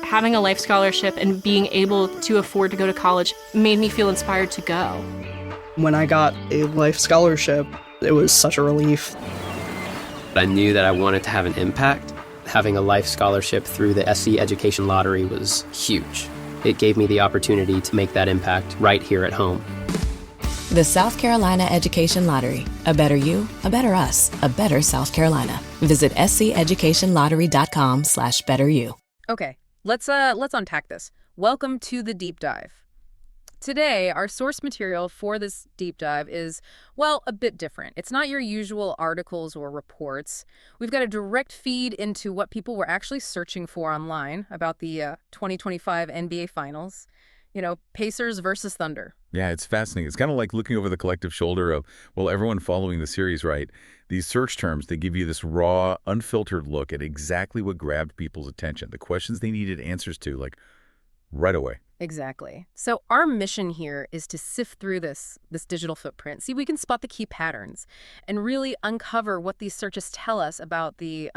having a life scholarship and being able to afford to go to college made me feel inspired to go. When I got a life scholarship, it was such a relief. I knew that I wanted to have an impact. Having a life scholarship through the SC Education Lottery was huge. It gave me the opportunity to make that impact right here at home. The South Carolina Education Lottery. A better you, a better us, a better South Carolina. Visit sceducationlottery.com/betteryou. Okay, let's unpack this. Welcome to the deep dive. Today, our source material for this deep dive is, well, a bit different. It's not your usual articles or reports. We've got a direct feed into what people were actually searching for online about the 2025 NBA Finals. You know, Pacers versus Thunder. Yeah, it's fascinating. It's kind of like looking over the collective shoulder of, well, everyone following the series, right? These search terms, they give you this raw, unfiltered look at exactly what grabbed people's attention, the questions they needed answers to, like, right away. Exactly. So our mission here is to sift through this digital footprint, see if we can spot the key patterns, and really uncover what these searches tell us about the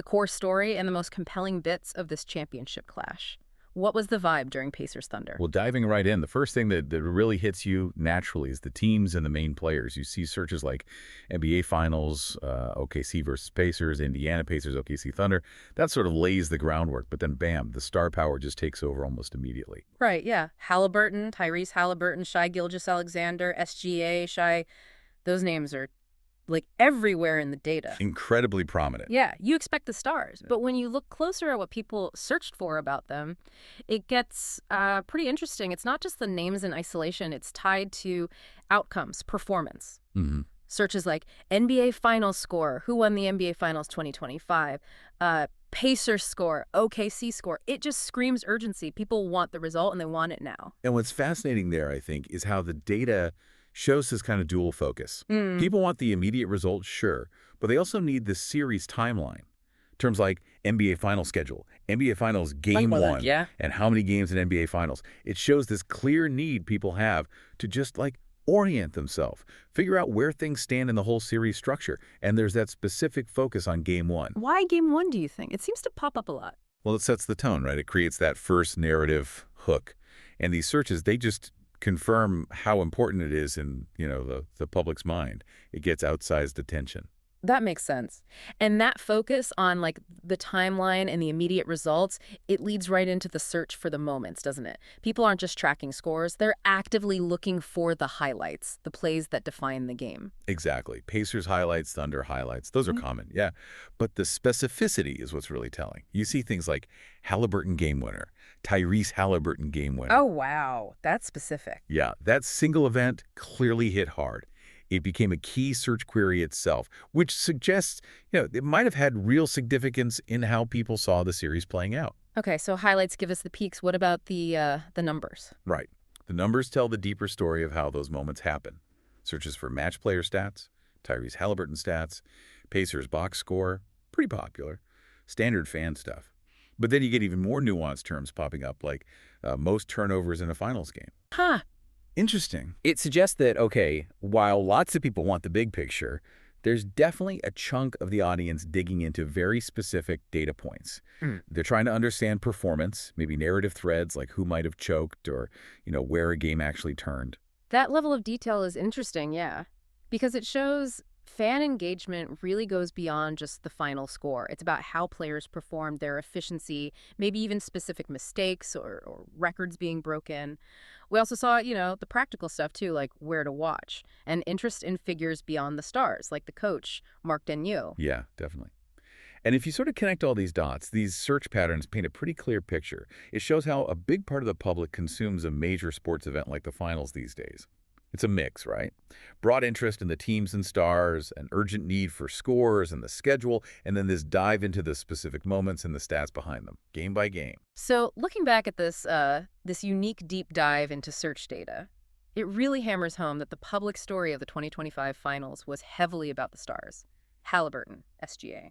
core story and the most compelling bits of this championship clash. What was the vibe during Pacers Thunder? Well, diving right in, the first thing that really hits you naturally is the teams and the main players. You see searches like NBA Finals, OKC versus Pacers, Indiana Pacers, OKC Thunder. That sort of lays the groundwork, but then bam, the star power just takes over almost immediately. Right, yeah. Halliburton, Tyrese Halliburton, Shai Gilgeous-Alexander, SGA, Shai, those names are like everywhere in the data. Incredibly prominent. Yeah, you expect the stars. But when you look closer at what people searched for about them, it gets pretty interesting. It's not just the names in isolation. It's tied to outcomes, performance. Mm-hmm. Searches like NBA Finals score, who won the NBA Finals 2025, Pacers score, OKC score. It just screams urgency. People want the result and they want it now. And what's fascinating there, I think, is how the data shows this kind of dual focus. People want the immediate result, sure, but they also need the series timeline. Terms like NBA Finals schedule, NBA Finals game one, yeah, and how many games in NBA Finals. It shows this clear need people have to just like orient themselves, figure out where things stand in the whole series structure, and there's that specific focus on game one. Why game one, do you think? It seems to pop up a lot. Well, it sets the tone, right? It creates that first narrative hook. And these searches, they just confirm how important it is in, the public's mind. It gets outsized attention. That makes sense. And that focus on like the timeline and the immediate results, it leads right into the search for the moments, doesn't it? People aren't just tracking scores. They're actively looking for the highlights, the plays that define the game. Exactly. Pacers highlights, Thunder highlights. Those are common, yeah. But the specificity is what's really telling. You see things like Halliburton game winner, Tyrese Halliburton game winner. Oh, wow. That's specific. Yeah, that single event clearly hit hard. It became a key search query itself, which suggests, it might have had real significance in how people saw the series playing out. Okay, so highlights give us the peaks. What about the numbers? Right. The numbers tell the deeper story of how those moments happen. Searches for match player stats, Tyrese Halliburton stats, Pacers box score, pretty popular. Standard fan stuff. But then you get even more nuanced terms popping up, like most turnovers in a finals game. Huh. Interesting. It suggests that, okay, while lots of people want the big picture, there's definitely a chunk of the audience digging into very specific data points. They're trying to understand performance, maybe narrative threads like who might have choked or, where a game actually turned. That level of detail is interesting, yeah, because it shows fan engagement really goes beyond just the final score. It's about how players performed, their efficiency, maybe even specific mistakes or records being broken. We also saw, the practical stuff too, like where to watch, and interest in figures beyond the stars, like the coach, Mark Daigneault. Yeah, definitely. And if you sort of connect all these dots, these search patterns paint a pretty clear picture. It shows how a big part of the public consumes a major sports event like the finals these days. It's a mix, right? Broad interest in the teams and stars, an urgent need for scores and the schedule, and then this dive into the specific moments and the stats behind them, game by game. So looking back at this unique deep dive into search data, it really hammers home that the public story of the 2025 finals was heavily about the stars, Halliburton, SGA,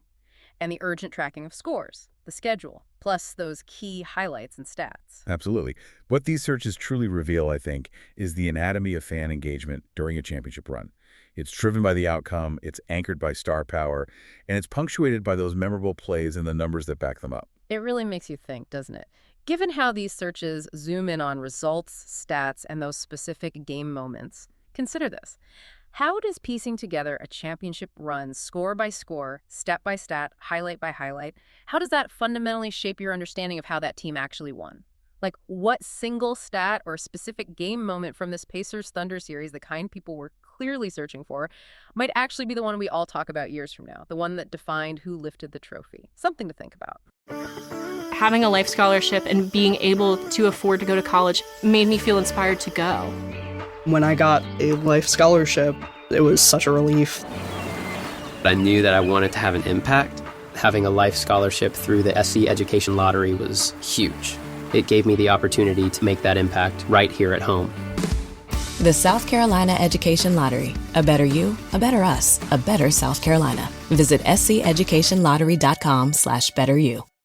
and the urgent tracking of scores, the schedule, plus those key highlights and stats. Absolutely. What these searches truly reveal, I think, is the anatomy of fan engagement during a championship run. It's driven by the outcome, it's anchored by star power, and it's punctuated by those memorable plays and the numbers that back them up. It really makes you think, doesn't it? Given how these searches zoom in on results, stats, and those specific game moments, consider this. How does piecing together a championship run score by score, stat by stat, highlight by highlight, how does that fundamentally shape your understanding of how that team actually won? Like, what single stat or specific game moment from this Pacers-Thunder series, the kind people were clearly searching for, might actually be the one we all talk about years from now, the one that defined who lifted the trophy? Something to think about. Having a life scholarship and being able to afford to go to college made me feel inspired to go. When I got a life scholarship, it was such a relief. I knew that I wanted to have an impact. Having a life scholarship through the SC Education Lottery was huge. It gave me the opportunity to make that impact right here at home. The South Carolina Education Lottery. A better you, a better us, a better South Carolina. Visit sceducationlottery.com/betteryou.